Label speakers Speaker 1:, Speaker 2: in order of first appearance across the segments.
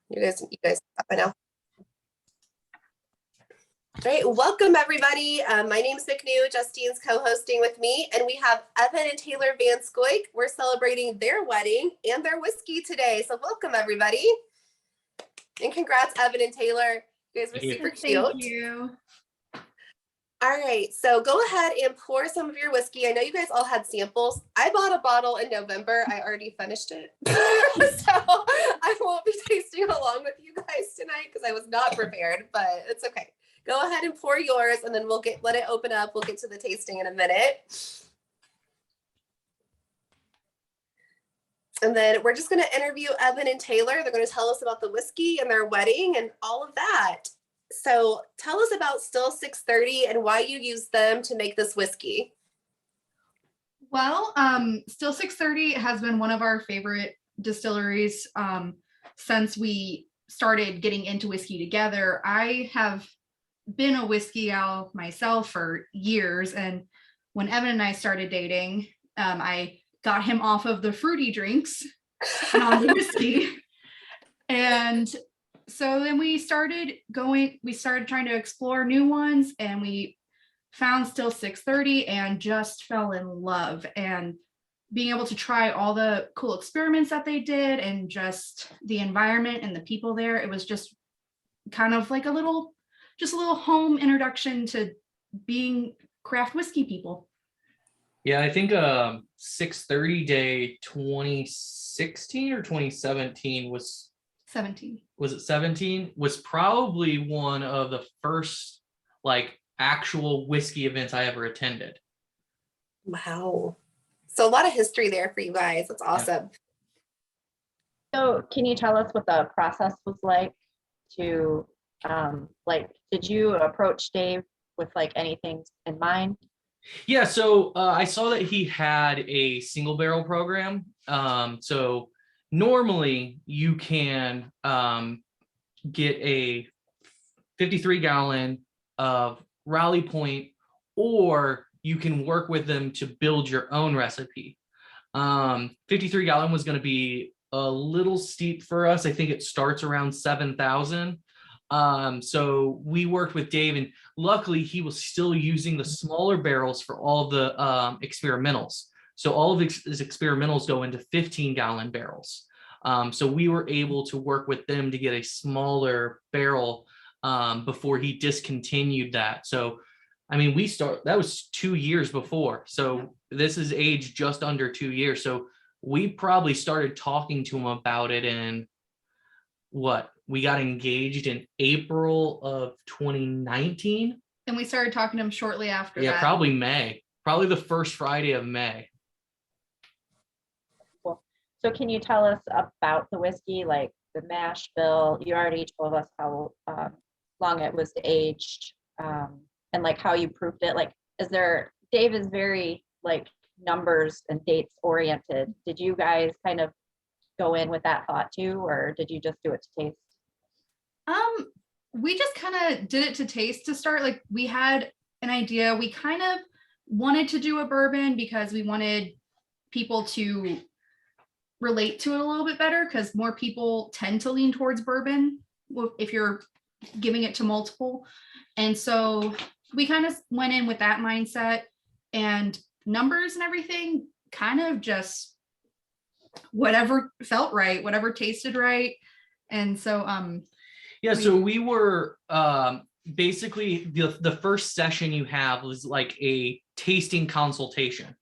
Speaker 1: You guys up by now. All right, welcome everybody. My name is McNew. Justine's co-hosting with me, and we have Evan and Taylor VanScoyk. We're celebrating their wedding and their whiskey today. So welcome everybody. And congrats, Evan and Taylor. You guys were super cute.
Speaker 2: Thank you.
Speaker 1: All right, so go ahead and pour some of your whiskey. I know you guys all had samples. I bought a bottle in November. I already finished it. So I won't be tasting along with you guys tonight because I was not prepared, but it's okay. Go ahead and pour yours and then let it open up. We'll get to the tasting in a minute. And then we're just going to interview Evan and Taylor. They're going to tell us about the whiskey and their wedding and all of that. So tell us about StilL 630 and why you used them to make this whiskey.
Speaker 2: Well, StilL 630 has been one of our favorite distilleries since we started getting into whiskey together. I have been a whiskey gal myself for years, and when Evan and I started dating, I got him off of the fruity drinks and on the whiskey. And so then we started trying to explore new ones, and we found StilL 630 and just fell in love. And being able to try all the cool experiments that they did and just the environment and the people there, it was just kind of like a little home introduction to being craft whiskey people.
Speaker 3: Yeah, I think 630 Day 2016 or 2017 was
Speaker 2: 17.
Speaker 3: Was it 17? Was probably one of the first like actual whiskey events I ever attended.
Speaker 1: Wow. So a lot of history there for you guys. That's awesome.
Speaker 4: Yeah. So can you tell us what the process was like to did you approach Dave with like anything in mind?
Speaker 3: Yeah, so I saw that he had a single barrel program. So normally you can get a 53 gallon of Rally Point, or you can work with them to build your own recipe. 53 gallon was going to be a little steep for us. I think it starts around 7,000. So we worked with Dave, and luckily he was still using the smaller barrels for all the experimentals. So all of his experimentals go into 15 gallon barrels. So we were able to work with them to get a smaller barrel before he discontinued that. So, I mean, that was 2 years before. So this is aged just under 2 years. So we probably started talking to him about it in we got engaged in April of 2019.
Speaker 2: And we started talking to him shortly after that.
Speaker 3: Yeah, probably May. Probably the first Friday of May.
Speaker 4: Cool. So can you tell us about the whiskey, like the mash bill? You already told us how long it was aged and like how you proved it. Like, Dave is very like numbers and dates oriented. Did you guys kind of go in with that thought too, or did you just do it to taste?
Speaker 2: We just kind of did it to taste to start. Like, we had an idea. We kind of wanted to do a bourbon because we wanted people to relate to it a little bit better, because more people tend to lean towards bourbon if you're giving it to multiple. And so we kind of went in with that mindset, and numbers and everything kind of just whatever felt right, whatever tasted right. And so
Speaker 3: so we were basically the first session you have was like a tasting consultation.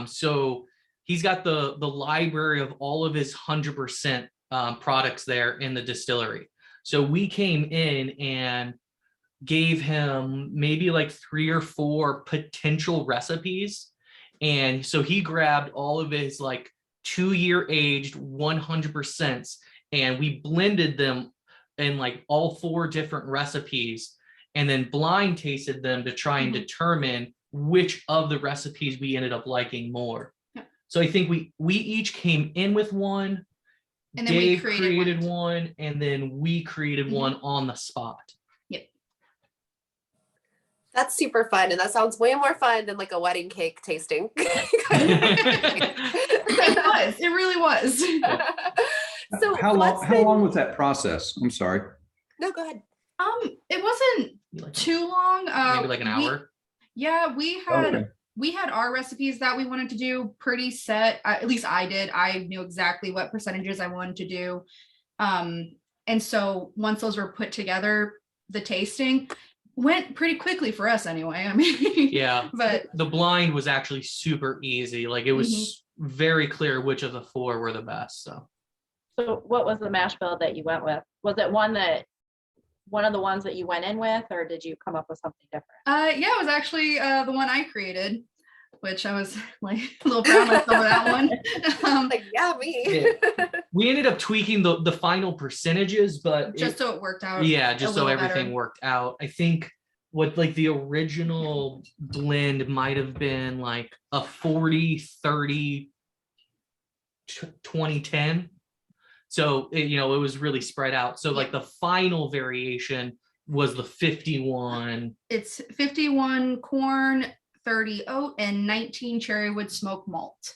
Speaker 3: So he's got the library of all of his 100% products there in the distillery. So we came in and gave him maybe like 3 or 4 potential recipes. And so he grabbed all of his like 2-year aged 100%, and we blended them in like all 4 different recipes, and then blind tasted them to try and determine which of the recipes we ended up liking more. Yeah. So I think we each came in with one, and then Dave created one, and then we created one on the spot.
Speaker 2: Yep.
Speaker 1: That's super fun, and that sounds way more fun than like a wedding cake tasting.
Speaker 2: It really was.
Speaker 1: So
Speaker 5: How
Speaker 1: what's
Speaker 5: long was that process? I'm sorry.
Speaker 1: No, go ahead.
Speaker 2: It wasn't
Speaker 3: Like,
Speaker 2: too long.
Speaker 3: maybe like an hour.
Speaker 2: Yeah,
Speaker 5: Okay.
Speaker 2: we had our recipes that we wanted to do pretty set. At least I did. I knew exactly what percentages I wanted to do. And so once those were put together, the tasting went pretty quickly for us anyway. I mean,
Speaker 3: Yeah,
Speaker 2: but
Speaker 3: the blind was actually super easy. Like it was very clear which of the four were the best. So
Speaker 4: what was the mash bill that you went with? Was it one of the ones that you went in with, or did you come up with something different?
Speaker 2: yeah, it was actually the one I created, which I was like a little proud of myself for that one.
Speaker 1: Like, yeah, me.
Speaker 3: Yeah. We ended up tweaking the final percentages, but
Speaker 2: Just so it worked out.
Speaker 3: yeah,
Speaker 2: a
Speaker 3: just so
Speaker 2: little
Speaker 3: everything
Speaker 2: better.
Speaker 3: worked out. I think what like the original blend might have been like a 40, 30, 20, 10. So it was really spread out. So like the final variation was the 51.
Speaker 2: It's 51 corn, 30 oat, and 19 cherrywood smoked malt.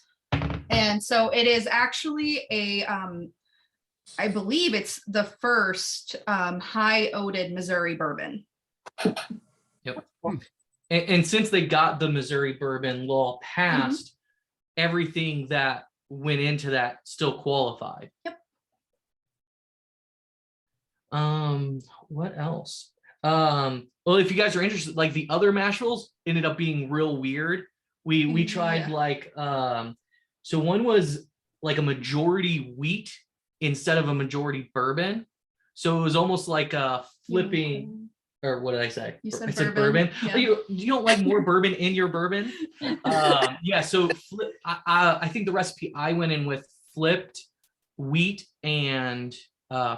Speaker 2: And so it is actually I believe it's the first high oated Missouri bourbon.
Speaker 3: Yep. And since they got the Missouri bourbon law passed, everything that went into that still qualified.
Speaker 2: Yep.
Speaker 3: What else? Well, if you guys are interested, like the other mash bills ended up being real weird. We tried like so one was like a majority wheat instead of a majority bourbon. So it was almost like a flipping, or what did I say?
Speaker 2: You said
Speaker 3: I said
Speaker 2: bourbon.
Speaker 3: bourbon.
Speaker 2: Yeah.
Speaker 3: Oh, you don't like more bourbon in your bourbon? Yeah, so I think the recipe I went in with flipped wheat and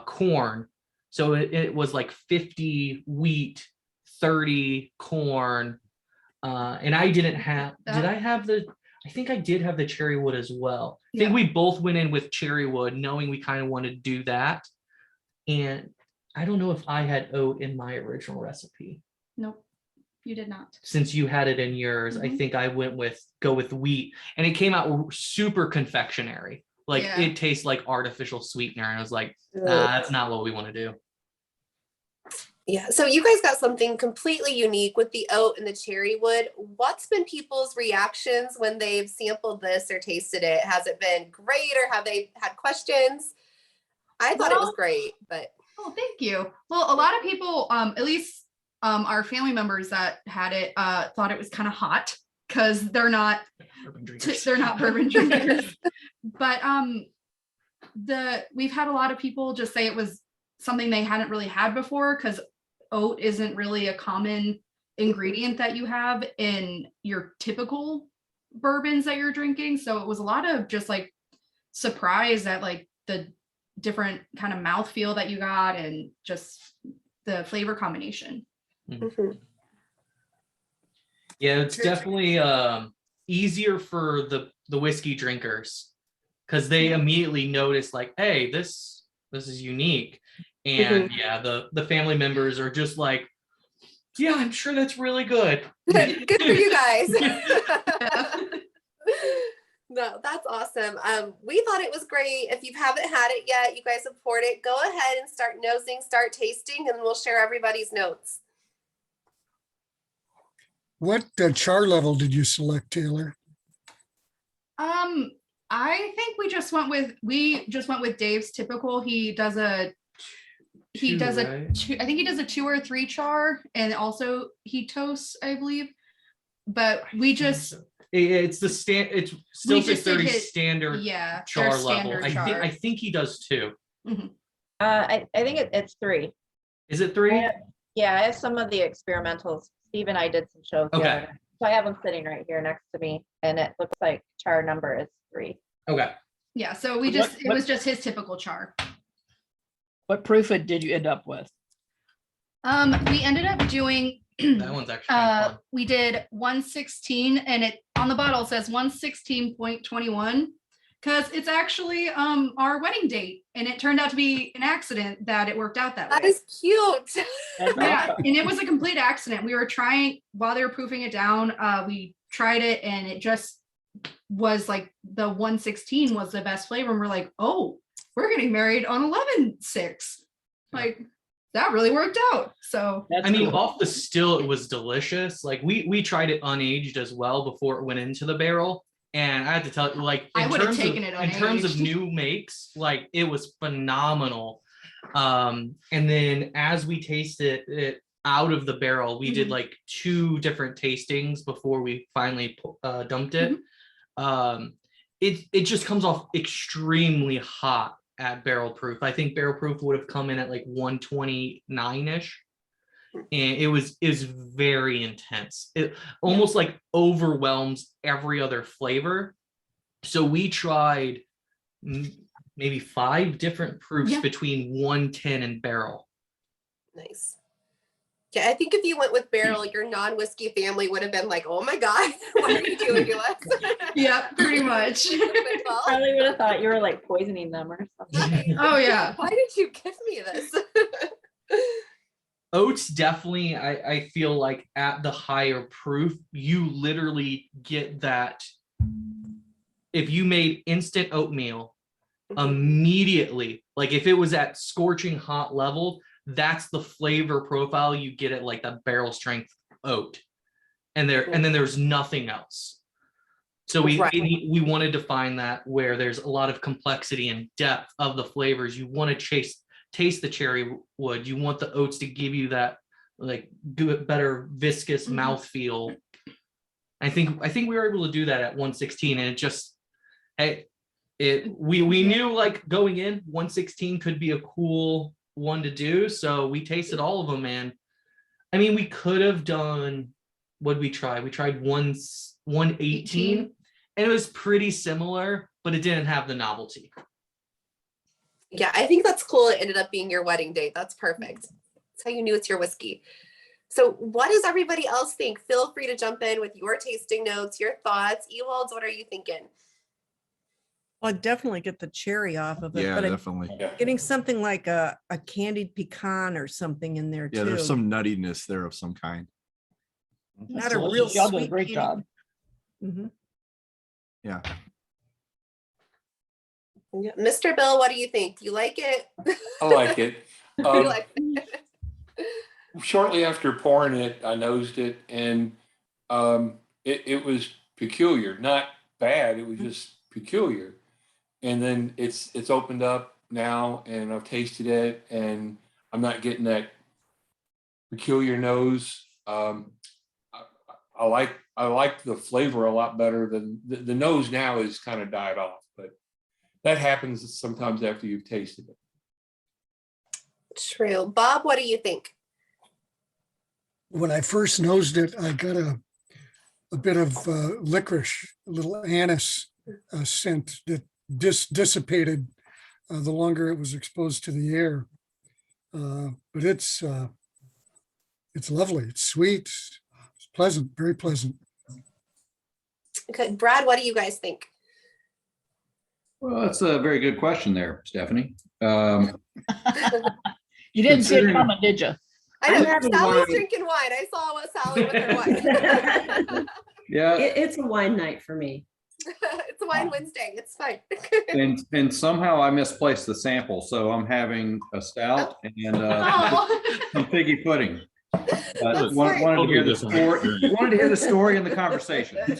Speaker 3: corn. So it was like 50 wheat, 30 corn. And I didn't have, did I have I think I did have the cherry wood as well. I think we both went in with cherry wood, knowing we kind of wanted to do that. And I don't know if I had oat in my original recipe.
Speaker 2: Nope, you did not.
Speaker 3: Since you had it in yours, I think I go with wheat, and it came out super confectionery. Like it tastes like artificial sweetener. And I was like, nah, that's not what we want to do.
Speaker 1: Yeah, so you guys got something completely unique with the oat and the cherry wood. What's been people's reactions when they've sampled this or tasted it? Has it been great, or have they had questions? I thought it was great, but
Speaker 2: oh, thank you. Well, a lot of people, at least our family members that had it, thought it was kind of hot because they're not bourbon drinkers. But we've had a lot of people just say it was something they hadn't really had before, because oat isn't really a common ingredient that you have in your typical bourbons that you're drinking. So it was a lot of just like surprise at like the different kind of mouthfeel that you got and just the flavor combination.
Speaker 1: Mm-hmm.
Speaker 3: Yeah, it's definitely easier for the whiskey drinkers, because they immediately notice like, hey, this is unique. And yeah, the family members are just like, yeah, I'm sure that's really good.
Speaker 1: Good for you guys. No, that's awesome. We thought it was great. If you haven't had it yet, you guys have poured it, go ahead and start nosing, start tasting, and we'll share everybody's notes.
Speaker 6: What char level did you select, Taylor?
Speaker 2: I think we just went with Dave's typical. He does a I think he does a 2 or 3 char, and also he toasts, I believe. But we just
Speaker 3: it's it's still 630 standard char level.
Speaker 2: Standard char.
Speaker 3: I think he does 2.
Speaker 4: I think it's 3.
Speaker 3: Is it 3?
Speaker 4: Yeah, I have some of the experimentals. Steve and I did some shows together. So I have them sitting right here next to me, and it looks like char number is 3.
Speaker 3: Okay.
Speaker 2: Yeah, so we just it was just his typical char.
Speaker 7: What proof did you end up with?
Speaker 2: We ended up doing
Speaker 3: that one's actually fun.
Speaker 2: We did 116, and it on the bottle says 116.21, because it's actually our wedding date, and it turned out to be an accident that it worked out that way.
Speaker 1: That is cute.
Speaker 2: Yeah, and it was a complete accident. We were trying, while they were proofing it down, we tried it, and it just was like the 116 was the best flavor, and we're like, oh, we're getting married on 11/6. Like that really worked out. So
Speaker 7: That's
Speaker 3: I mean,
Speaker 7: cool.
Speaker 3: off the still, it was delicious. Like we tried it unaged as well before it went into the barrel. And I had to tell you, like,
Speaker 2: I would have
Speaker 3: terms
Speaker 2: taken
Speaker 3: of,
Speaker 2: it
Speaker 3: in terms of
Speaker 2: unaged.
Speaker 3: new makes, like it was phenomenal. And then as we tasted it out of the barrel, we did
Speaker 2: Mhm.
Speaker 3: like 2 different tastings before we finally dumped it. It just comes off extremely hot at barrel proof. I think barrel proof would have come in at like 129-ish. And it was very intense. It almost like overwhelms every other flavor. So we tried maybe 5 different proofs
Speaker 2: Yeah.
Speaker 3: between 110 and barrel.
Speaker 1: Nice. Yeah, I think if you went with barrel, your non-whiskey family would have been like, "Oh my God, what are you doing to us?"
Speaker 2: yeah, pretty much.
Speaker 4: Probably would have thought you were like poisoning them or something.
Speaker 2: Oh yeah.
Speaker 1: Why did you give me this?
Speaker 3: Oats definitely, I feel like at the higher proof, you literally get that. If you made instant oatmeal immediately, like if it was at scorching hot level, that's the flavor profile you get at like the barrel strength oat. And then there's nothing else. So we wanted to find that where there's a lot of complexity and depth of the flavors. You want to taste the cherry wood. You want the oats to give you that like better viscous mouthfeel. I think we were able to do that at 116, and it just, hey, we knew like going in 116 could be a cool one to do. So we tasted all of them, and I mean, we could have done, what'd we try? We tried 118, and it was pretty similar, but it didn't have the novelty.
Speaker 1: Yeah, I think that's cool. It ended up being your wedding date. That's perfect. That's how you knew it's your whiskey. So what does everybody else think? Feel free to jump in with your tasting notes, your thoughts. Ewalds, what are you thinking?
Speaker 8: Well, I'd definitely get the cherry off of it,
Speaker 9: Yeah,
Speaker 8: but
Speaker 9: definitely.
Speaker 8: getting something like a candied pecan or something in there
Speaker 9: Yeah,
Speaker 8: too.
Speaker 9: there's some nuttiness there of some kind.
Speaker 8: Not a real
Speaker 7: Y'all did a
Speaker 8: sweet
Speaker 7: great
Speaker 8: candy.
Speaker 7: job.
Speaker 8: Mhm.
Speaker 9: Yeah.
Speaker 1: Yeah. Mr. Bill, what do you think? Do you like it?
Speaker 10: I like it.
Speaker 1: You like it?
Speaker 10: Shortly after pouring it, I nosed it, and it was peculiar. Not bad. It was just peculiar. And then it's opened up now, and I've tasted it, and I'm not getting that peculiar nose. I like the flavor a lot better than the nose now is kind of died off, but that happens sometimes after you've tasted it.
Speaker 1: True. Bob, what do you think?
Speaker 6: When I first nosed it, I got a bit of licorice, a little anise scent that dissipated the longer it was exposed to the air. But it's lovely. It's sweet. It's pleasant, very pleasant.
Speaker 1: Okay, Brad, what do you guys think?
Speaker 5: Well, that's a very good question there, Stephanie.
Speaker 7: You didn't see it
Speaker 5: Considering-
Speaker 7: coming, did you?
Speaker 1: I know
Speaker 5: I'm having
Speaker 1: Sally's
Speaker 5: wine.
Speaker 1: drinking wine. I saw what Sally with her wine.
Speaker 5: Yeah,
Speaker 11: It's a wine night for me.
Speaker 1: It's a wine Wednesday. It's fine.
Speaker 5: and somehow I misplaced the sample, so I'm having a stout and some figgy pudding.
Speaker 1: That's
Speaker 5: Wanted
Speaker 1: fine.
Speaker 5: to hear the story. Wanted to hear the story and the conversation.
Speaker 1: If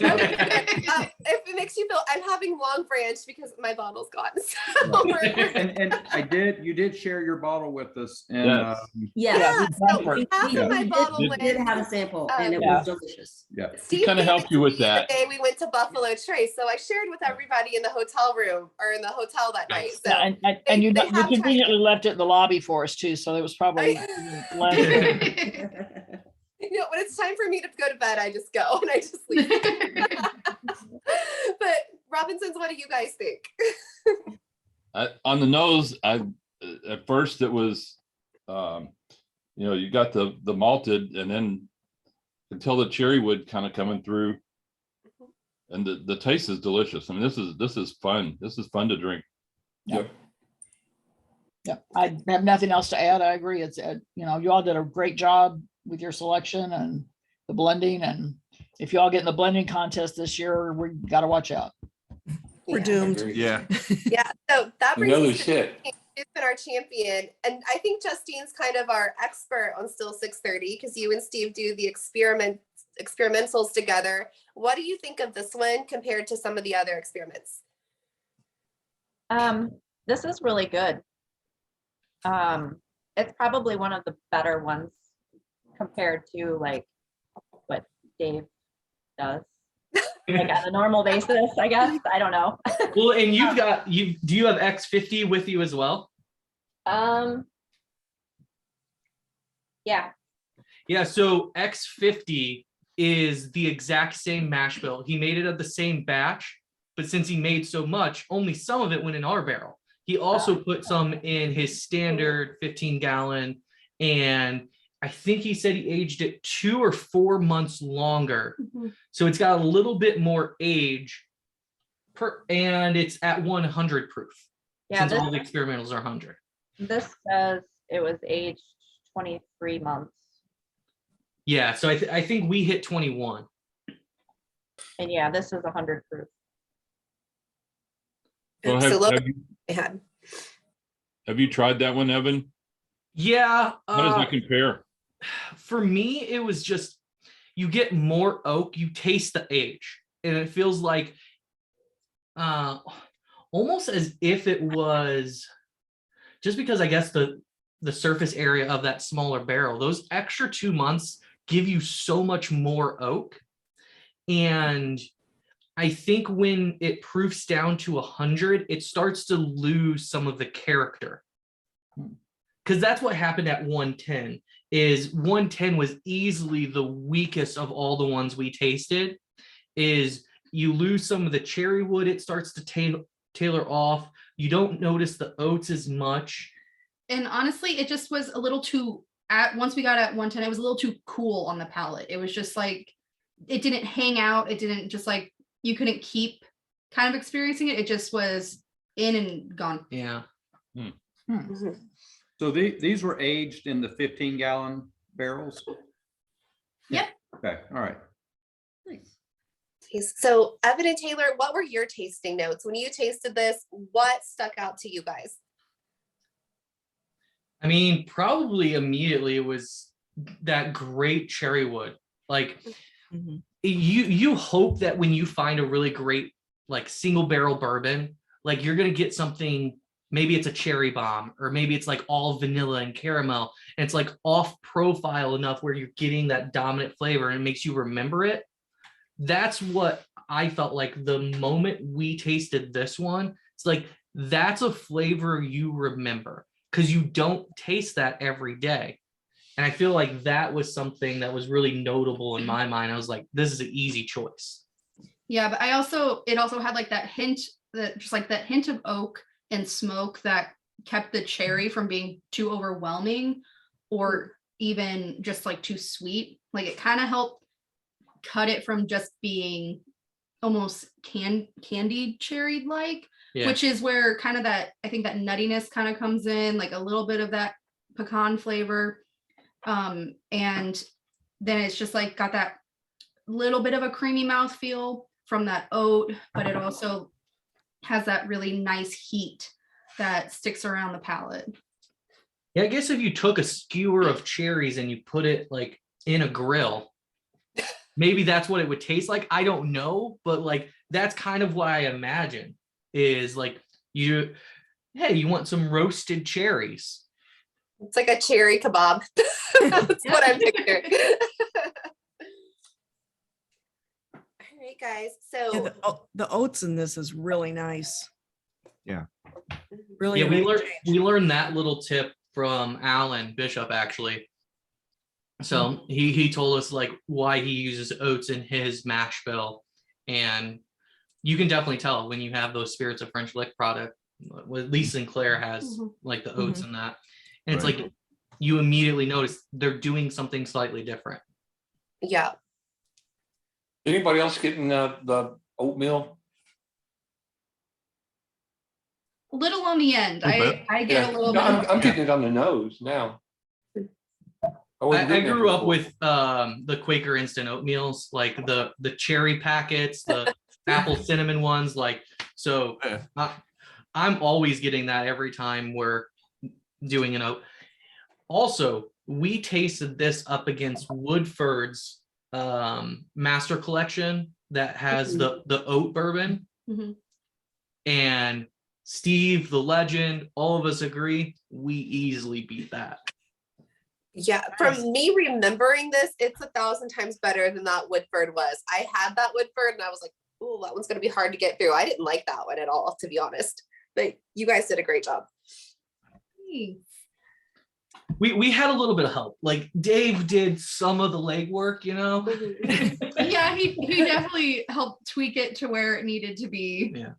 Speaker 1: it makes you feel, I'm having Long Branch because my bottle's gone. So
Speaker 5: And you did share your bottle with us, and
Speaker 11: Yes.
Speaker 1: yeah, so
Speaker 7: we
Speaker 1: half
Speaker 5: Yeah.
Speaker 1: of my bottle
Speaker 11: We
Speaker 1: went.
Speaker 11: did have a sample and it
Speaker 7: Yeah.
Speaker 11: was delicious.
Speaker 5: yeah.
Speaker 1: Steve
Speaker 10: kinda
Speaker 1: gave
Speaker 10: helped
Speaker 1: it
Speaker 10: you
Speaker 1: to
Speaker 10: with
Speaker 1: me the
Speaker 10: that.
Speaker 1: day we went to Buffalo Trace, so I shared with everybody in the hotel room or in the hotel that night. So
Speaker 7: Yeah, and you
Speaker 1: they have tried
Speaker 7: conveniently left it in the lobby for us too, so it was probably less.
Speaker 1: you know, when it's time for me to go to bed, I just go and I just leave. But Robinsons, what do you guys think?
Speaker 12: On the nose, at first it was, you got the malted, and then until the cherry wood kind of coming through, and the taste is delicious. I mean, this is fun. This is fun to drink.
Speaker 10: Yep.
Speaker 7: Yeah, I have nothing else to add. I agree. It's, you all did a great job with your selection and the blending. And if you all get in the blending contest this year, we got to watch out.
Speaker 8: We're
Speaker 1: Yeah.
Speaker 8: doomed.
Speaker 10: Agree.
Speaker 9: Yeah.
Speaker 1: Yeah, so that
Speaker 10: You
Speaker 1: brings
Speaker 10: know
Speaker 1: us
Speaker 10: the
Speaker 1: to
Speaker 10: shit.
Speaker 1: You've been our champion, and I think Justine's kind of our expert on StilL 630 because you and Steve do the experimentals together. What do you think of this one compared to some of the other experiments?
Speaker 4: This is really good. It's probably one of the better ones compared to like what Dave does, like on a normal basis, I guess. I don't know.
Speaker 3: Well, and do you have X50 with you as well?
Speaker 4: Yeah.
Speaker 3: Yeah, so X50 is the exact same mash bill. He made it of the same batch, but since he made so much, only some of it went in our barrel. He also put some in his standard 15-gallon, and I think he said he aged it 2 or 4 months longer. So it's got a little bit more age and it's at 100 proof.
Speaker 4: Yeah,
Speaker 3: Since all the experimentals are 100.
Speaker 4: This says it was aged 23 months.
Speaker 3: Yeah, so I think we hit 21.
Speaker 4: And yeah, this is 100 proof.
Speaker 12: So
Speaker 1: So look,
Speaker 12: have you tried that one, Evan?
Speaker 3: Yeah.
Speaker 12: How does that compare?
Speaker 3: For me, it was just, you get more oak, you taste the age, and it feels like almost as if it was, just because I guess the surface area of that smaller barrel, those extra 2 months give you so much more oak. And I think when it proofs down to 100, it starts to lose some of the character. Because that's what happened at 110, is 110 was easily the weakest of all the ones we tasted. Is you lose some of the cherry wood, it starts to tailor off. You don't notice the oats as much.
Speaker 2: And honestly, it just was a little too, once we got at 110, it was a little too cool on the palate. It was just like, it didn't hang out. It didn't just like, you couldn't keep kind of experiencing it. It just was in and gone.
Speaker 3: Yeah.
Speaker 5: So these were aged in the 15-gallon barrels?
Speaker 2: Yep.
Speaker 5: Okay, all right.
Speaker 1: so Evan and Taylor, what were your tasting notes when you tasted this? What stuck out to you guys?
Speaker 3: I mean, probably immediately it was that great cherry wood. Like you hope that when you find a really great like single barrel bourbon, like you're gonna get something, maybe it's a cherry bomb, or maybe it's like all vanilla and caramel, and it's like off profile enough where you're getting that dominant flavor and it makes you remember it. That's what I felt like the moment we tasted this one. It's like, that's a flavor you remember, because you don't taste that every day. And I feel like that was something that was really notable in my mind. I was like, this is an easy choice.
Speaker 2: Yeah, but it also had like that hint, that hint of oak and smoke that kept the cherry from being too overwhelming or even just like too sweet. Like it kind of helped cut it from just being almost candied cherry like, which is where kind of that, I think that nuttiness kind of comes in, like a little bit of that pecan flavor. And then it's just like got that little bit of a creamy mouthfeel from that oat, but it also has that really nice heat that sticks around the palate.
Speaker 3: Yeah, I guess if you took a skewer of cherries and you put it like in a grill, maybe that's what it would taste like. I don't know, but like that's kind of what I imagine is like hey, you want some roasted cherries.
Speaker 1: It's like a cherry kebab. That's what I'm picturing. All right, guys. So
Speaker 8: Yeah, the oats in this is really nice.
Speaker 9: Yeah.
Speaker 8: Really.
Speaker 3: Yeah,
Speaker 8: a nice change.
Speaker 3: we learned that little tip from Alan Bishop, actually. So he told us like why he uses oats in his mash bill, and you can definitely tell when you have those Spirits of French Lick product. Well, at least Sinclair has like the oats in that, and it's like you immediately notice they're doing something slightly different.
Speaker 1: yeah.
Speaker 10: Anybody else getting the oatmeal?
Speaker 2: A little on the end. I get a little
Speaker 10: No,
Speaker 2: bit.
Speaker 10: I'm getting it on the nose now.
Speaker 3: I grew up with the Quaker instant oatmeals, like the cherry packets, the apple cinnamon ones. Like, So I'm always getting that every time we're doing an oat. Also, we tasted this up against Woodford's master collection that has the oat bourbon. And Steve, the legend, all of us agree, we easily beat that.
Speaker 1: Yeah, from me remembering this, it's 1,000 times better than that Woodford was. I had that Woodford and I was like, oh, that one's going to be hard to get through. I didn't like that one at all, to be honest. But you guys did a great job.
Speaker 3: We had a little bit of help. Like Dave did some of the legwork, you know.
Speaker 2: Yeah, he definitely helped tweak it to where it needed to be.
Speaker 3: Yeah.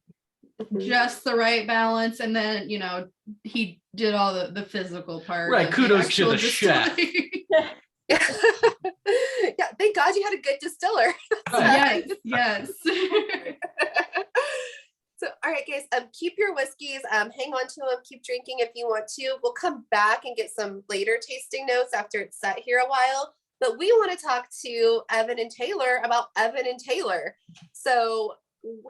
Speaker 2: Just the right balance, and then he did all the physical part.
Speaker 3: Right, kudos to the chef.
Speaker 1: Yeah, thank God you had a good distiller.
Speaker 2: Yes.
Speaker 1: So, all right, guys, keep your whiskeys, hang on to them, keep drinking if you want to. We'll come back and get some later tasting notes after it's set here a while. But we want to talk to Evan and Taylor about Evan and Taylor. So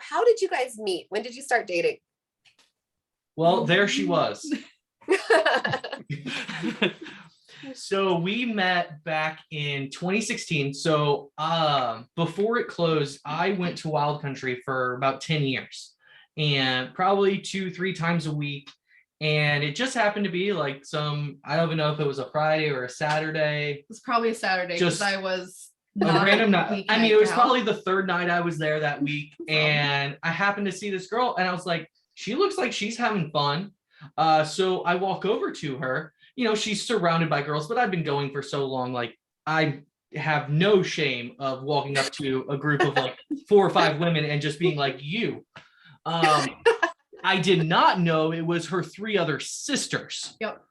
Speaker 1: how did you guys meet? When did you start dating?
Speaker 3: Well, there she was. So we met back in 2016. So before it closed, I went to Wild Country for about 10 years and probably 2-3 times a week. And it just happened to be like I don't even know if it was a Friday or a Saturday.
Speaker 2: It was probably a Saturday because I was not
Speaker 3: random night. I mean, it was probably the third night I was there that week. And I happened to see this girl and I was like, she looks like she's having fun. So I walk over to her. She's surrounded by girls, but I've been going for so long. Like I have no shame of walking up to a group of like 4 or 5 women and just being like, you. I did not know it was her 3 other sisters.
Speaker 2: Yep.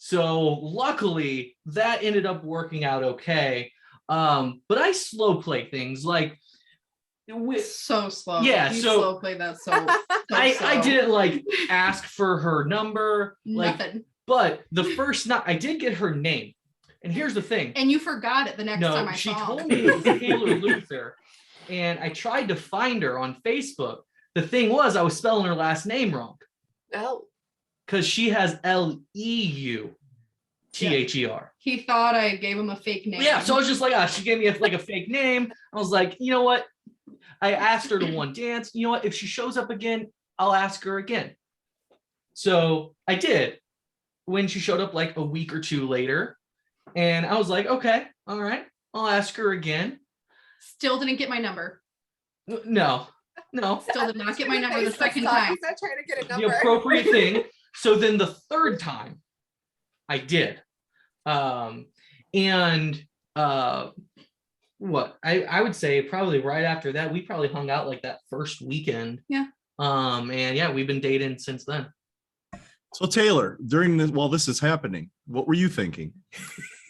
Speaker 3: So luckily that ended up working out okay. But I slow play things like
Speaker 2: so slow.
Speaker 3: Yeah,
Speaker 2: you
Speaker 3: so
Speaker 2: slow play that so
Speaker 3: I didn't like ask for her number.
Speaker 2: Nothing.
Speaker 3: But the first night I did get her name. And here's the thing.
Speaker 2: And you forgot it the next time I
Speaker 3: she
Speaker 2: saw
Speaker 3: told
Speaker 2: her.
Speaker 3: me it was Taylor Luther. And I tried to find her on Facebook. The thing was, I was spelling her last name wrong.
Speaker 1: Oh.
Speaker 3: Because she has Leutherer.
Speaker 2: He thought I gave him a fake name.
Speaker 3: Yeah, so I was just like, she gave me a fake name. I was like, you know what? I asked her to one dance. You know what? If she shows up again, I'll ask her again. So I did. When she showed up like a week or 2 later, and I was like, okay, all right, I'll ask her again.
Speaker 2: Still didn't get my number.
Speaker 3: No.
Speaker 2: Still did not get my number the second time.
Speaker 1: He's not trying to get a number.
Speaker 3: The appropriate thing. So then the third time I did. What I would say probably right after that, we probably hung out like that first weekend.
Speaker 2: Yeah.
Speaker 3: And yeah, we've been dating since then.
Speaker 9: So Taylor, while this is happening, what were you thinking?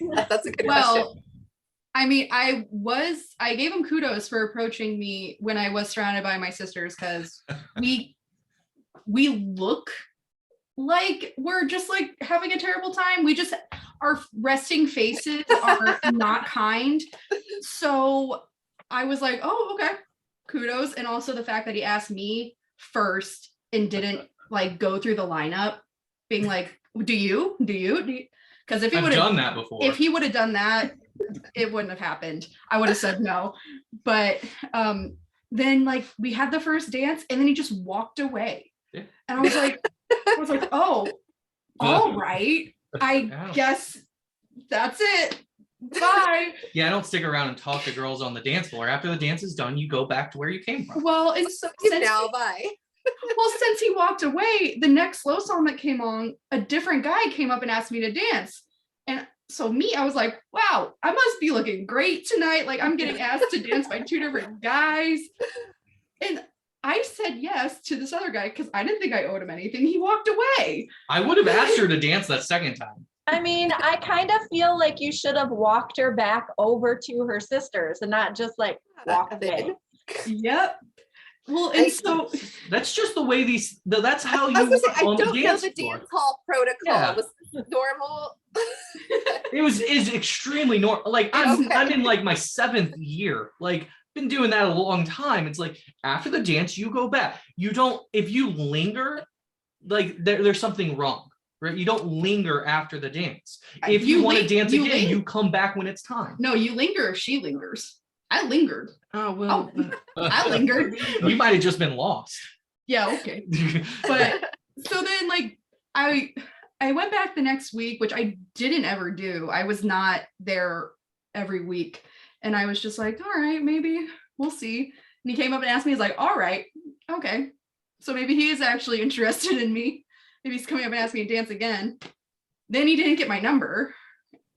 Speaker 1: That's a good question.
Speaker 2: I mean, I gave him kudos for approaching me when I was surrounded by my sisters, because we look like we're just like having a terrible time. Our resting faces are not kind. So I was like, oh, okay, kudos. And also the fact that he asked me first and didn't like go through the lineup being like, do you? Because if he would have
Speaker 3: done that before,
Speaker 2: if he would have done that, it wouldn't have happened. I would have said no. But then like we had the first dance and then he just walked away.
Speaker 3: Yeah.
Speaker 2: And I was like, oh, all right. I guess that's it. Bye.
Speaker 3: Yeah, I don't stick around and talk to girls on the dance floor. After the dance is done, you go back to where you came from.
Speaker 2: Well, and
Speaker 1: So now, bye.
Speaker 2: well, since he walked away, the next slow song that came on, a different guy came up and asked me to dance. And so I was like, wow, I must be looking great tonight. Like I'm getting asked to dance by 2 different guys. And I said yes to this other guy because I didn't think I owed him anything. He walked away.
Speaker 3: I would have asked her to dance that second time.
Speaker 4: I mean, I kind of feel like you should have walked her back over to her sisters and not just like walked away.
Speaker 2: Yep. Well, and so
Speaker 3: that's just the way that's how you
Speaker 1: I was
Speaker 3: work
Speaker 1: gonna say, I
Speaker 3: on
Speaker 1: don't
Speaker 3: the
Speaker 1: know
Speaker 3: dance
Speaker 1: the
Speaker 3: floor.
Speaker 1: dance hall protocol.
Speaker 3: Yeah.
Speaker 1: Was this normal?
Speaker 3: Is extremely normal. Like I'm in like my 7th year. Like been doing that a long time. It's like after the dance, you go back. You don't, if you linger, like there's something wrong, right? You don't linger after the dance. If you want to dance again, you come back when it's time.
Speaker 2: No, you linger if she lingers. I lingered.
Speaker 8: Oh, well.
Speaker 2: I lingered.
Speaker 3: You might have just been lost.
Speaker 2: Yeah, okay. But so then like I went back the next week, which I didn't ever do. I was not there every week. And I was just like, all right, maybe we'll see. And he came up and asked me, he's like, all right, okay. So maybe he is actually interested in me. Maybe he's coming up and asking me to dance again. Then he didn't get my number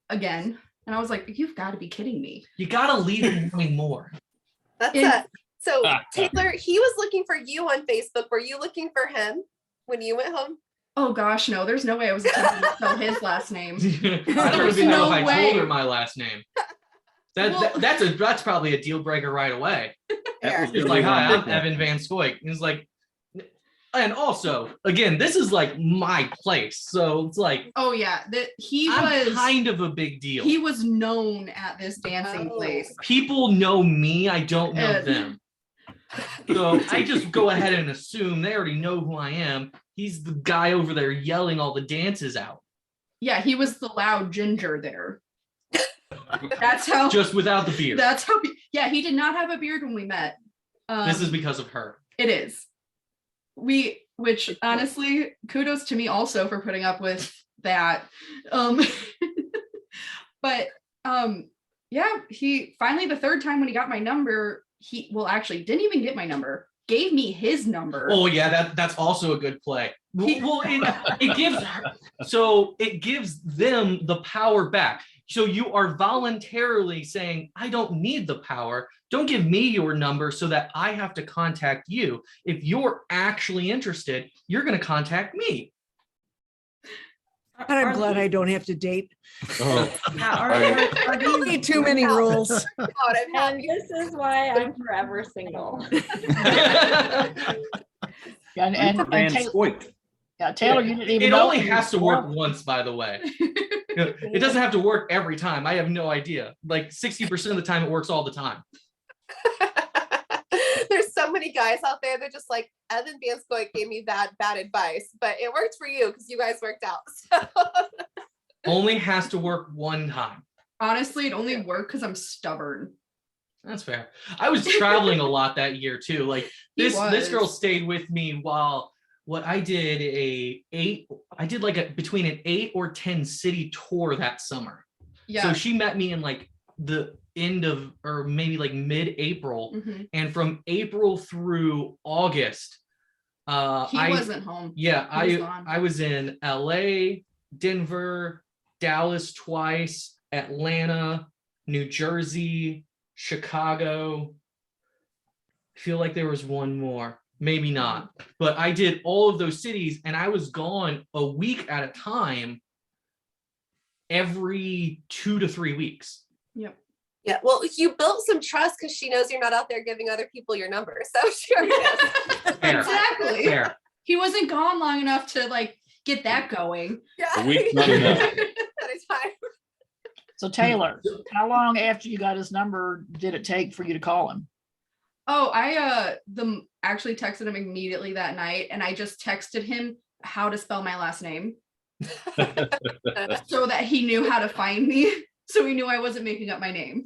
Speaker 2: again. And I was like, you've got to be kidding me.
Speaker 3: You got to leave him wanting more.
Speaker 1: That's it. So Taylor, he was looking for you on Facebook. Were you looking for him when you went home?
Speaker 2: Oh gosh, no, there's no way I was attempting to spell his last name.
Speaker 3: I don't even know if I told her my last name. That's probably a deal breaker right away. It's like, hi, I'm Evan VanScoyk. He's like, and also, again, this is like my place. So it's like,
Speaker 2: oh yeah, that
Speaker 3: I'm was kind of a big deal.
Speaker 2: He was known at this dancing place.
Speaker 3: People know me, I don't know them. So I just go ahead and assume they already know who I am. He's the guy over there yelling all the dances out.
Speaker 2: Yeah, he was the loud ginger there. That's how.
Speaker 3: Just without the beard.
Speaker 2: That's how. Yeah, he did not have a beard when we met.
Speaker 3: This is because of her.
Speaker 2: It is. Which honestly, kudos to me also for putting up with that. But yeah, he finally, the third time when he got my number, actually didn't even get my number, gave me his number.
Speaker 3: Oh yeah, that's also a good play. Well, it gives them the power back. So you are voluntarily saying, I don't need the power. Don't give me your number so that I have to contact you. If you're actually interested, you're going to contact me.
Speaker 8: And I'm glad I don't have to date.
Speaker 12: Oh.
Speaker 8: I don't need too many rules.
Speaker 4: And this is why I'm forever single.
Speaker 7: Taylor, you didn't even
Speaker 3: it
Speaker 7: know
Speaker 3: only has to work once, by the way. It doesn't have to work every time. I have no idea. Like 60% of the time, it works all the time.
Speaker 1: There's so many guys out there. They're just like, Evan VanScoyk gave me bad advice, but it worked for you because you guys worked out. So.
Speaker 3: Only has to work one time.
Speaker 2: Honestly, it only worked because I'm stubborn.
Speaker 3: That's fair. I was traveling a lot that year too. Like this girl stayed with me while I did between an 8 or 10 city tour that summer. Yeah. So she met me in like the end of, or maybe like mid-April. Mm-hmm. And from April through August,
Speaker 2: he wasn't home.
Speaker 3: Yeah, I was in LA, Denver, Dallas twice, Atlanta, New Jersey, Chicago. I feel like there was one more. Maybe not, but I did all of those cities and I was gone a week at a time every 2 to 3 weeks.
Speaker 2: Yep.
Speaker 1: Yeah. Well, you built some trust because she knows you're not out there giving other people your number. So she already knows.
Speaker 2: Exactly.
Speaker 3: Fair.
Speaker 2: He wasn't gone long enough to like get that going.
Speaker 1: Yeah.
Speaker 12: A week's not enough.
Speaker 1: At a time.
Speaker 7: So Taylor, how long after you got his number did it take for you to call him?
Speaker 2: Oh, I actually texted him immediately that night, and I just texted him how to spell my last name so that he knew how to find me. So he knew I wasn't making up my name.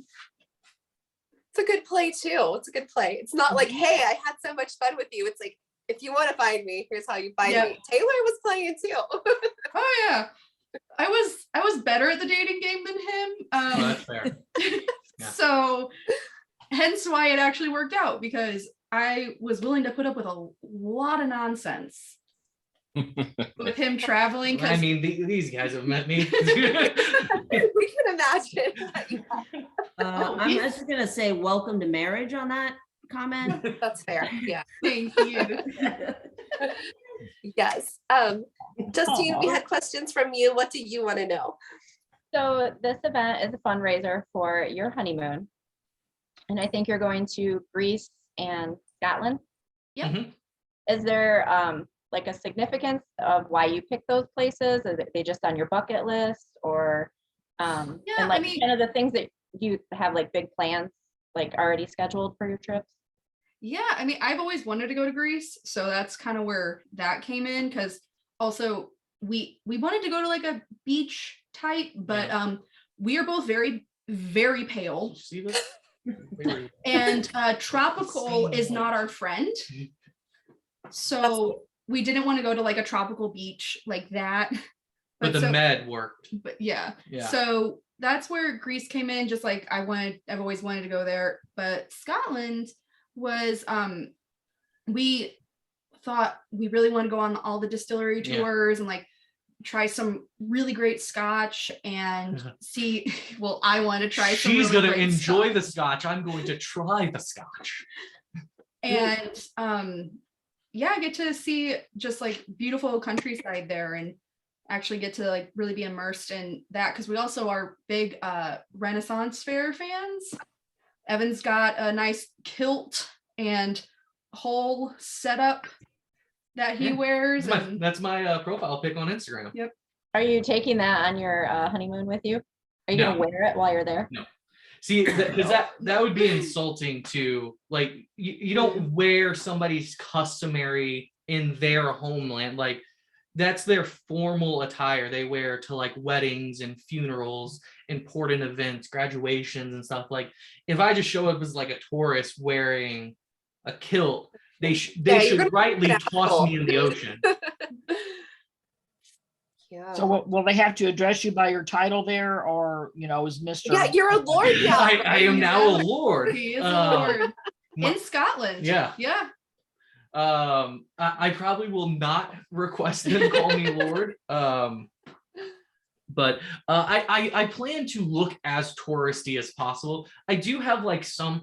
Speaker 1: It's a good play too. It's a good play. It's not like, hey, I had so much fun with you. It's like, if you want to find me, here's how you find me. Taylor was playing too.
Speaker 2: Oh yeah, I was better at the dating game than him.
Speaker 3: That's fair.
Speaker 2: Yeah. So. Hence why it actually worked out, because I was willing to put up with a lot of nonsense with him traveling.
Speaker 3: I mean, these guys have met me.
Speaker 1: We can imagine.
Speaker 11: I'm just going to say welcome to marriage on that comment.
Speaker 1: That's fair. Yeah.
Speaker 2: Thank you.
Speaker 1: Yes. Justine, we had questions from you. What do you want to know?
Speaker 4: So this event is a fundraiser for your honeymoon. And I think you're going to Greece and Scotland.
Speaker 2: Yep.
Speaker 3: Mm-hmm.
Speaker 4: Is there like a significance of why you picked those places? Are they just on your bucket list, or and like kind of the things that you have like big plans like already scheduled for your trips?
Speaker 2: Yeah, I mean, I've always wanted to go to Greece, so that's kind of where that came in. Because also we wanted to go to like a beach type, but we are both very very pale,
Speaker 3: See this?
Speaker 2: and tropical is not our friend. So we didn't want to go to like a tropical beach like that.
Speaker 3: But the med worked.
Speaker 2: But yeah.
Speaker 3: Yeah.
Speaker 2: So that's where Greece came in. Just like I've always wanted to go there. But Scotland was, we thought we really want to go on all the distillery tours and like try some really great scotch and see. Well, I want to try.
Speaker 3: She's
Speaker 2: really
Speaker 3: gonna
Speaker 2: great
Speaker 3: enjoy
Speaker 2: scotch.
Speaker 3: the scotch. I'm going to try the scotch.
Speaker 2: And yeah, I get to see just like beautiful countryside there and actually get to like really be immersed in that, because we also are big Renaissance fair fans. Evan's got a nice kilt and whole setup that he wears.
Speaker 3: That's my profile pic on Instagram.
Speaker 2: Yep.
Speaker 4: Are you taking that on your honeymoon with you? Are you gonna wear it while you're there?
Speaker 3: No. See, because that would be insulting to, like, you don't wear somebody's customary in their homeland. Like, that's their formal attire they wear to like weddings and funerals, important events, graduations and stuff. Like, if I just show up as like a tourist wearing a kilt, they should rightly toss me in the ocean.
Speaker 1: Yeah.
Speaker 7: So will they have to address you by your title there, or, you know, is Mr.
Speaker 1: Yeah, you're a lord now.
Speaker 3: I am now a lord.
Speaker 2: He is a lord in Scotland.
Speaker 3: Yeah.
Speaker 2: Yeah.
Speaker 3: I probably will not request them call me lord. But I plan to look as touristy as possible. I do have like some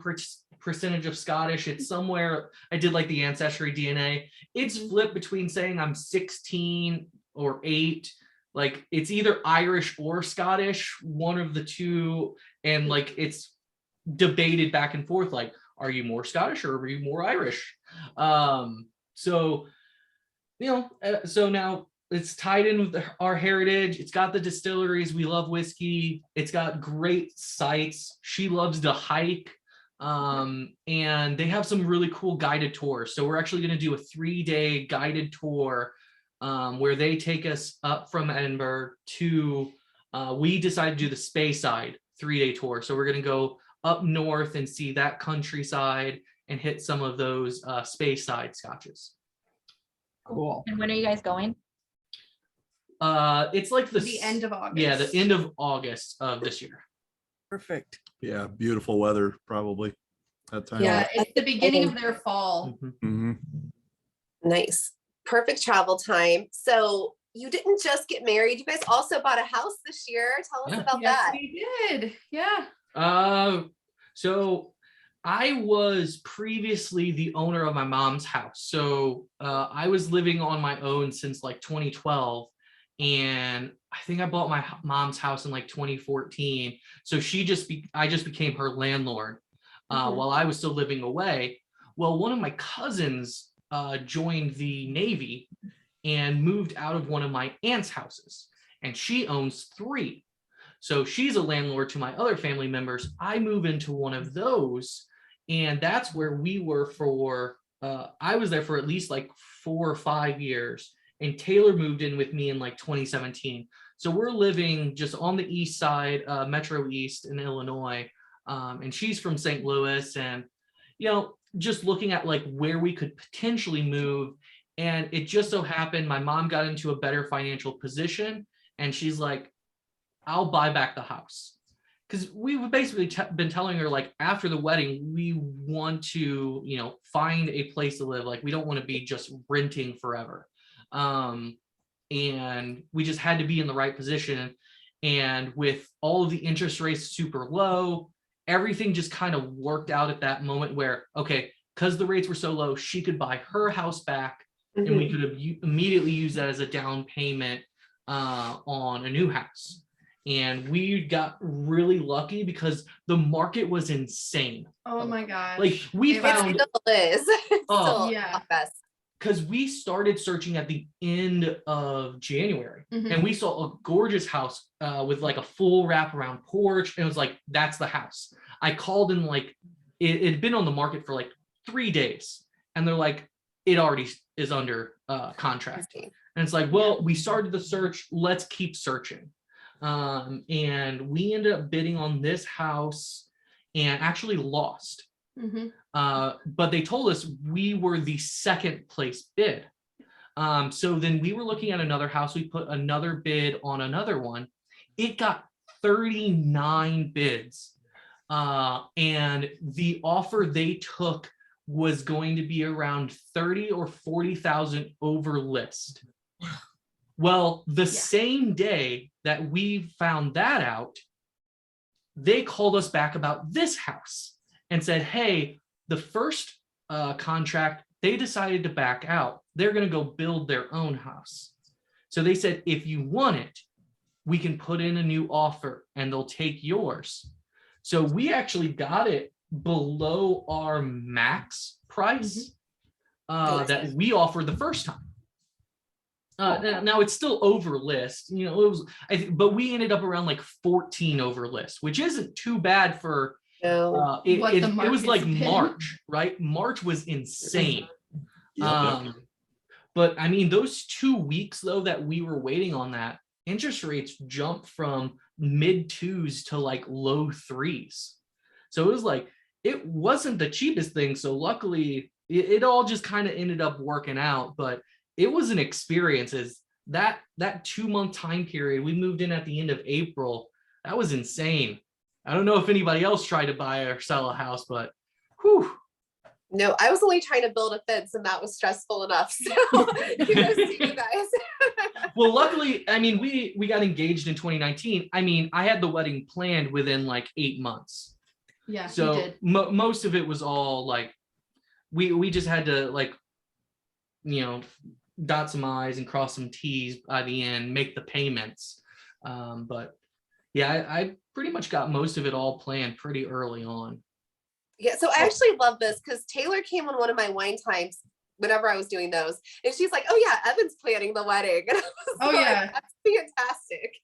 Speaker 3: percentage of Scottish. It's somewhere, I did like the ancestry DNA. It's flipped between saying I'm 16 or 8. Like, it's either Irish or Scottish, one of the two, and like it's debated back and forth, like, are you more Scottish or are you more Irish? So, you know, so now it's tied in with our heritage. It's got the distilleries. We love whiskey. It's got great sites. She loves to hike. And they have some really cool guided tours. So we're actually going to do a 3-day guided tour where they take us up from Edinburgh to, we decided to do the Speyside 3-day tour. So we're going to go up north and see that countryside and hit some of those Speyside scotches.
Speaker 7: Cool.
Speaker 4: And when are you guys going?
Speaker 3: It's like
Speaker 2: The end of August.
Speaker 3: Yeah, the end of August of this year.
Speaker 8: Perfect.
Speaker 9: Yeah, beautiful weather probably that time.
Speaker 2: Yeah, it's the beginning of their fall.
Speaker 9: Mhm.
Speaker 1: Nice. Perfect travel time. So you didn't just get married, you guys also bought a house this year. Tell us about
Speaker 2: Yes,
Speaker 1: that.
Speaker 2: we did. Yeah.
Speaker 3: So I was previously the owner of my mom's house. So I was living on my own since like 2012. And I think I bought my mom's house in like 2014. So I just became her landlord while I was still living away. Well, one of my cousins joined the Navy and moved out of one of my aunt's houses, and she owns 3. So she's a landlord to my other family members. I move into one of those, and that's where we were for, I was there for at least like 4 or 5 years, and Taylor moved in with me in like 2017. So we're living just on the east side, Metro East in Illinois, and she's from St. Louis, and, you know, just looking at like where we could potentially move. And it just so happened my mom got into a better financial position, and she's like, I'll buy back the house. Because we've basically been telling her, like, after the wedding, we want to, you know, find a place to live. Like, we don't want to be just renting forever. And we just had to be in the right position. And with all of the interest rates super low, everything just kind of worked out at that moment where, okay, because the rates were so low, she could buy her house back, and we could have immediately used that as a down payment on a new house. And we got really lucky because the market was insane.
Speaker 2: Oh my gosh.
Speaker 3: Like, we found,
Speaker 1: It still is. It's
Speaker 3: Oh,
Speaker 1: still
Speaker 2: yeah.
Speaker 1: best.
Speaker 3: because we started searching at the end of January, and we saw a gorgeous house with like a full wraparound porch, and it was like, that's the house. I called in like it had been on the market for like 3 days, and they're like, it already is under contract. And it's like, well, we started the search, let's keep searching. And we ended up bidding on this house and actually lost. But they told us we were the second place bid. So then we were looking at another house. We put another bid on another one. It got 39 bids. And the offer they took was going to be around 30 or 40,000 over list. Well, the same day that we found that out, they called us back about this house and said, hey, the first contract, they decided to back out. They're going to go build their own house. So they said, if you want it, we can put in a new offer and they'll take yours. So we actually got it below our max price that we offered the first time. Now it's still over list, you know, it was, but we ended up around like 14 over list, which isn't too bad for, it was like March, right? March was insane. But I mean, those 2 weeks though, that we were waiting on that, interest rates jumped from mid 2s to like low 3s. So it was like, it wasn't the cheapest thing. So luckily it all just kind of ended up working out, but it was an experience. As that 2-month time period, we moved in at the end of April. That was insane. I don't know if anybody else tried to buy or sell a house, but whew.
Speaker 1: No, I was only trying to build a fence and that was stressful enough. So kudos to you guys.
Speaker 3: Well, luckily, I mean, we got engaged in 2019. I mean, I had the wedding planned within like 8 months.
Speaker 2: Yeah.
Speaker 3: So most of it was all like, we just had to like, you know, dot some I's and cross some T's by the end, make the payments. But yeah, I pretty much got most of it all planned pretty early on.
Speaker 1: Yeah, so I actually love this because Taylor came on one of my wine times whenever I was doing those, and she's like, "Oh yeah, Evan's planning the wedding." And I was like,
Speaker 2: yeah,
Speaker 1: that's fantastic.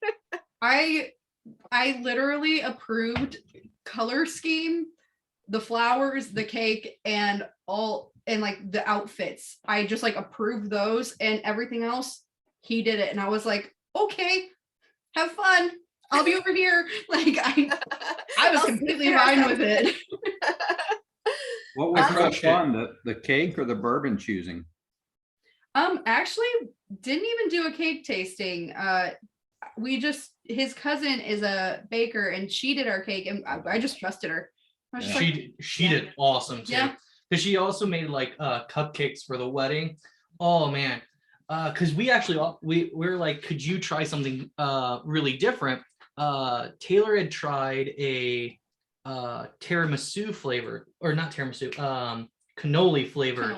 Speaker 2: I literally approved color scheme, the flowers, the cake, and like the outfits. I just like approved those, and everything else he did it, and I was like, okay, have fun. I'll be over here. Like I was completely fine with it.
Speaker 5: What was more fun, the cake or the bourbon choosing?
Speaker 2: Actually didn't even do a cake tasting. His cousin is a baker and she did our cake, and I just trusted her.
Speaker 3: She did awesome too. Yeah. Because she also made like cupcakes for the wedding. Oh man. Because we actually we're like, could you try something really different? Taylor had tried a tiramisu flavored, or not tiramisu, cannoli flavored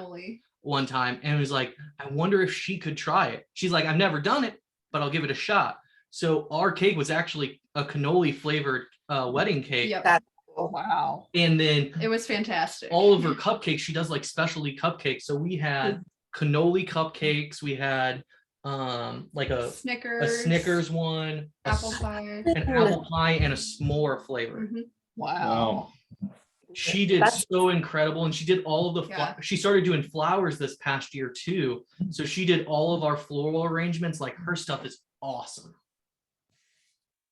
Speaker 3: one time, and it was like, I wonder if she could try it. She's like, I've never done it, but I'll give it a shot. So our cake was actually a cannoli flavored wedding cake.
Speaker 2: Yep.
Speaker 1: That's cool.
Speaker 7: Wow.
Speaker 3: And then
Speaker 2: it was fantastic.
Speaker 3: All of her cupcakes, she does like specialty cupcakes. So we had cannoli cupcakes, we had like a Snickers one,
Speaker 2: apple pie,
Speaker 3: an apple pie, and a s'more flavor.
Speaker 7: Wow.
Speaker 3: She did so incredible, and she did all of the she started doing flowers this past year too. So she did all of our floral arrangements. Like, her stuff is awesome.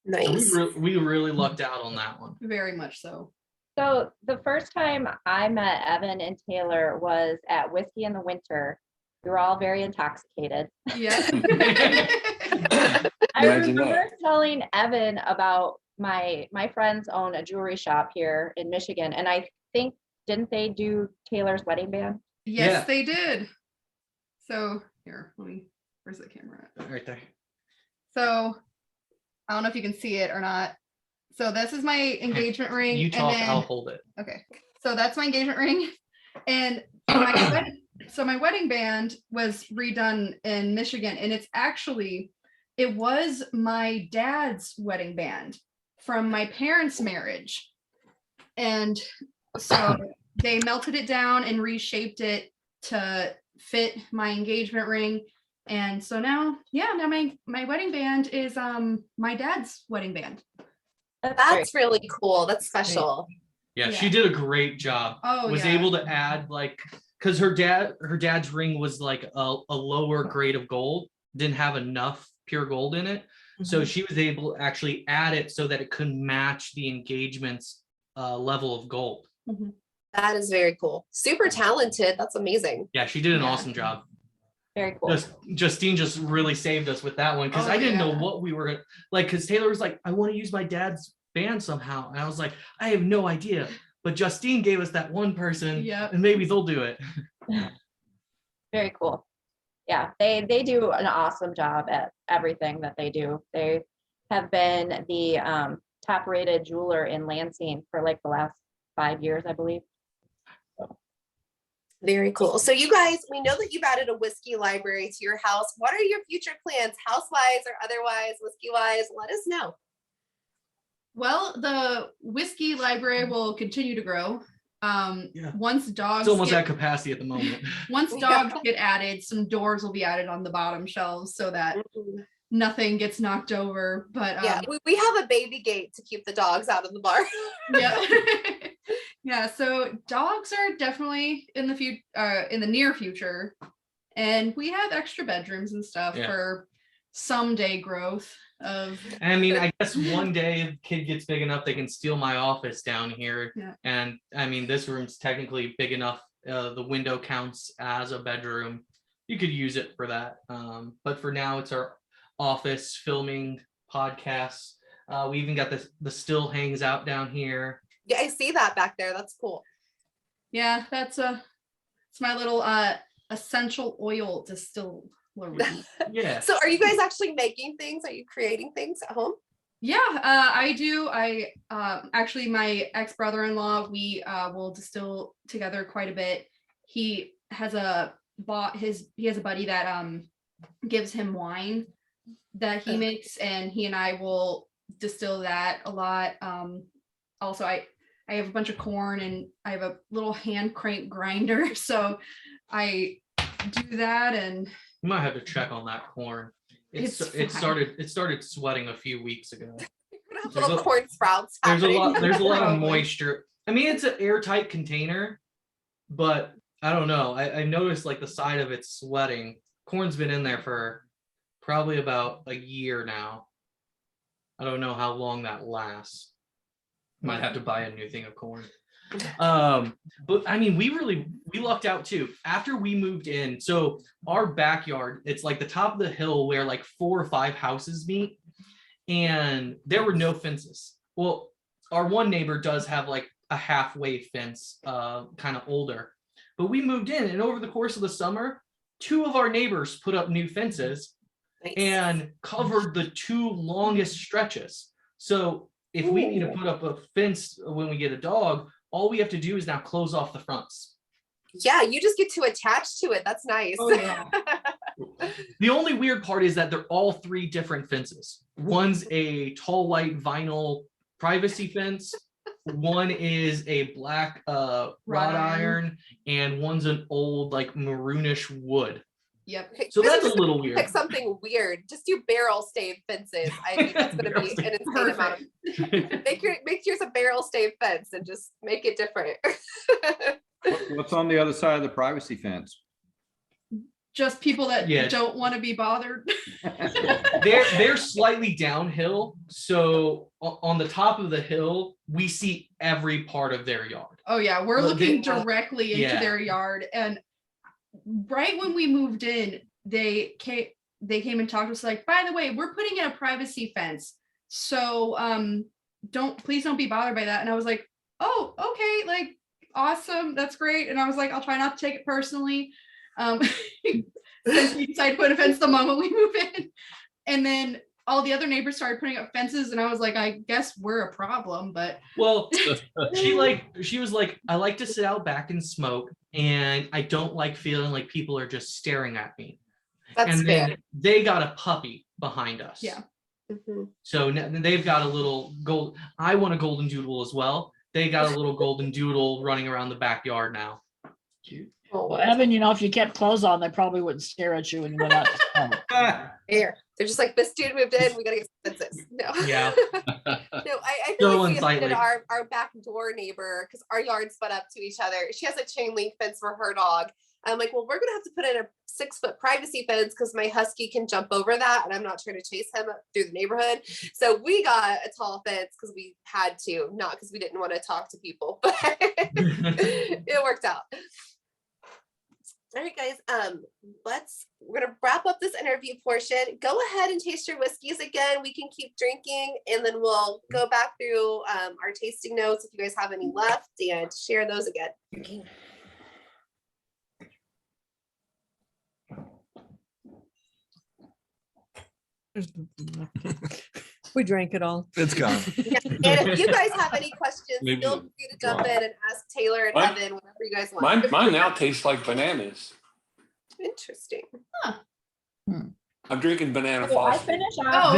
Speaker 1: Nice.
Speaker 3: So we really lucked out on that one.
Speaker 2: Very much so.
Speaker 4: So the first time I met Evan and Taylor was at Whiskey in the Winter. We were all very intoxicated.
Speaker 2: Yeah.
Speaker 4: I remember telling Evan about my friends own a jewelry shop here in Michigan, and I think, didn't they do Taylor's wedding band?
Speaker 2: Yes, they did. So here, where's the camera at?
Speaker 3: Right there.
Speaker 2: So I don't know if you can see it or not. So this is my engagement ring.
Speaker 3: You talk, I'll hold it.
Speaker 2: Okay. So that's my engagement ring. And so my wedding band was redone in Michigan, and it was my dad's wedding band from my parents' marriage. And so they melted it down and reshaped it to fit my engagement ring. And so now my wedding band is my dad's wedding band.
Speaker 1: That's really cool. That's special.
Speaker 3: Yeah, she did a great job.
Speaker 2: Oh,
Speaker 3: was
Speaker 2: yeah.
Speaker 3: able to add like, because her dad's ring was like a lower grade of gold, didn't have enough pure gold in it. So she was able to actually add it so that it could match the engagement's level of gold.
Speaker 1: That is very cool. Super talented. That's amazing.
Speaker 3: Yeah, she did an awesome job.
Speaker 4: Very cool.
Speaker 3: Justine just really saved us with that one because I didn't know what we were gonna like. Because Taylor was like, I want to use my dad's band somehow, and I was like, I have no idea. But Justine gave us that one person, and maybe they'll do it.
Speaker 4: Very cool. Yeah, they do an awesome job at everything that they do. They have been the top rated jeweler in Lansing for like the last 5 years, I believe.
Speaker 1: Very cool. So you guys, we know that you've added a whiskey library to your house. What are your future plans, house-wise or otherwise, whiskey-wise? Let us know.
Speaker 2: Well, the whiskey library will continue to grow. Once dogs
Speaker 3: It's almost at capacity at the moment.
Speaker 2: once dogs get added, some doors will be added on the bottom shelves so that nothing gets knocked over. But
Speaker 1: yeah, we have a baby gate to keep the dogs out of the bar.
Speaker 2: yeah. Yeah, so dogs are definitely in the near future, and we have extra bedrooms and stuff for someday growth of.
Speaker 3: I mean, I guess one day if a kid gets big enough, they can steal my office down here. And I mean, this room's technically big enough. The window counts as a bedroom. You could use it for that. But for now, it's our office filming podcasts. We even got the still hangs out down here.
Speaker 1: Yeah, I see that back there. That's cool.
Speaker 2: Yeah, it's my little essential oil distillery.
Speaker 3: Yeah.
Speaker 1: So are you guys actually making things? Are you creating things at home?
Speaker 2: Yeah, I do. I actually, my ex-brother-in-law, we will distill together quite a bit. He has a buddy that gives him wine that he makes, and he and I will distill that a lot. Also, I have a bunch of corn, and I have a little hand crank grinder, so I do that. And
Speaker 3: you might have to check on that corn. It started sweating a few weeks ago.
Speaker 1: Little corn sprouts.
Speaker 3: There's a lot of moisture. I mean, it's an airtight container, but I don't know. I noticed like the side of it's sweating. Corn's been in there for probably about a year now. I don't know how long that lasts. Might have to buy a new thing of corn. But I mean, we lucked out too. After we moved in, so our backyard, it's like the top of the hill where like 4 or 5 houses meet, and there were no fences. Well, our one neighbor does have like a halfway fence, kind of older, but we moved in, and over the course of the summer, 2 of our neighbors put up new fences and covered the 2 longest stretches. So if we need to put up a fence when we get a dog, all we have to do is now close off the fronts.
Speaker 1: Yeah, you just get to attach to it. That's nice.
Speaker 2: Oh, yeah.
Speaker 3: The only weird part is that they're all 3 different fences. One's a tall white vinyl privacy fence. One is a black wrought iron, and one's an old like maroonish wood.
Speaker 2: Yep.
Speaker 3: So that's a little weird.
Speaker 1: Pick something weird. Just do barrel stave fences. I think that's going to be an insane amount of. Make yours a barrel stave fence and just make it different.
Speaker 5: What's on the other side of the privacy fence?
Speaker 2: Just people that don't want to be bothered.
Speaker 3: They're slightly downhill, so on the top of the hill we see every part of their yard.
Speaker 2: Oh yeah, we're looking directly into their yard, and right when we moved in, they came and talked to us like, by the way, we're putting in a privacy fence, so please don't be bothered by that. And I was like, oh, okay, like awesome, that's great. And I was like, I'll try not to take it personally. Since we decided to put a fence the moment we move in, and then all the other neighbors started putting up fences, and I was like, I guess we're a problem. But
Speaker 3: well, she was like, I like to sit out back and smoke, and I don't like feeling like people are just staring at me.
Speaker 1: That's fair.
Speaker 3: Then they got a puppy behind us.
Speaker 2: Yeah.
Speaker 3: So they've got a little gold. I want a golden doodle as well. They got a little golden doodle running around the backyard now.
Speaker 7: Cute. Well, Evan, if you kept clothes on, they probably wouldn't stare at you when you went out to smoke.
Speaker 1: Here, they're just like, this dude moved in, we gotta get some fences. No.
Speaker 3: Yeah.
Speaker 1: No, I I feel
Speaker 3: So
Speaker 1: like we
Speaker 3: unsightly.
Speaker 1: offended our back door neighbor because our yards butt up to each other. She has a chain link fence for her dog. I'm like, well, we're gonna have to put in a 6-foot privacy fence because my husky can jump over that, and I'm not trying to chase him through the neighborhood. So we got a tall fence because we had to, not because we didn't want to talk to people, but it worked out. All right, guys. We're gonna wrap up this interview portion. Go ahead and taste your whiskeys again. We can keep drinking, and then we'll go back through our tasting notes if you guys have any left, and share those again.
Speaker 8: We drank it all.
Speaker 9: It's gone.
Speaker 1: Yeah, and if you guys have any questions,
Speaker 10: Maybe
Speaker 1: feel free to jump in and ask Taylor and
Speaker 10: Mine-
Speaker 1: Evan whatever you guys want.
Speaker 10: Mine now tastes like bananas.
Speaker 1: Interesting.
Speaker 10: I'm drinking banana
Speaker 4: So I
Speaker 10: foster.
Speaker 4: finish off.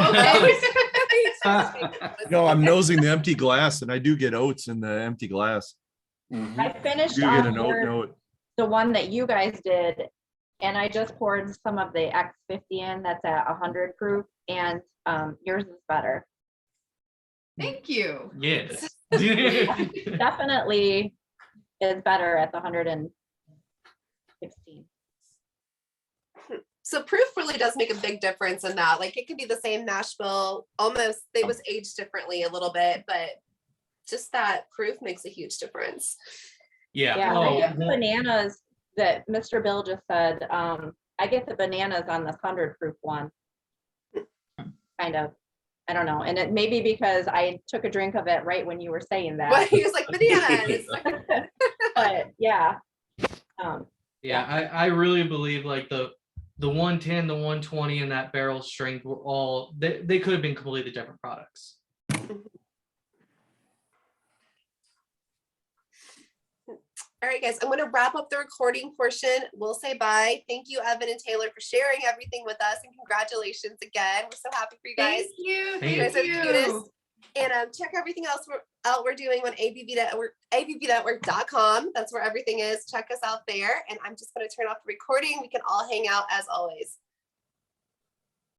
Speaker 1: Oh, okay.
Speaker 9: No, I'm nosing the empty glass, and I do get oats in the empty glass.
Speaker 10: Mhm.
Speaker 4: I finished
Speaker 9: You get
Speaker 4: off
Speaker 9: an oat note.
Speaker 4: the one that you guys did, and I just poured some of the X50 in. That's at 100 proof, and yours is better.
Speaker 2: Thank you.
Speaker 3: Yes.
Speaker 4: Definitely is better at the 116.
Speaker 1: So proof really does make a big difference in that. Like it could be the same Nashville, almost they was aged differently a little bit, but just that proof makes a huge difference.
Speaker 3: Yeah.
Speaker 4: Yeah,
Speaker 3: Oh,
Speaker 4: I get the bananas that Mr. Bill just said. I get the bananas on this 100 proof one. Kind of. I don't know. And it may be because I took a drink of it right when you were saying
Speaker 1: But
Speaker 4: that.
Speaker 1: he was like bananas.
Speaker 4: But yeah.
Speaker 3: yeah, I really believe like the 110, the 120, and that barrel strength were all they could have been completely different products.
Speaker 1: All right, guys, I'm going to wrap up the recording portion. We'll say bye. Thank you, Evan and Taylor, for sharing everything with us, and congratulations again. We're so happy for you guys.
Speaker 2: Thank you.
Speaker 3: Thank
Speaker 1: You guys are the
Speaker 2: you.
Speaker 1: cutest. And check everything else we're doing on ABV Network, abvnetwork.com. That's where everything is. Check us out there. And I'm just going to turn off the recording. We can all hang out as always.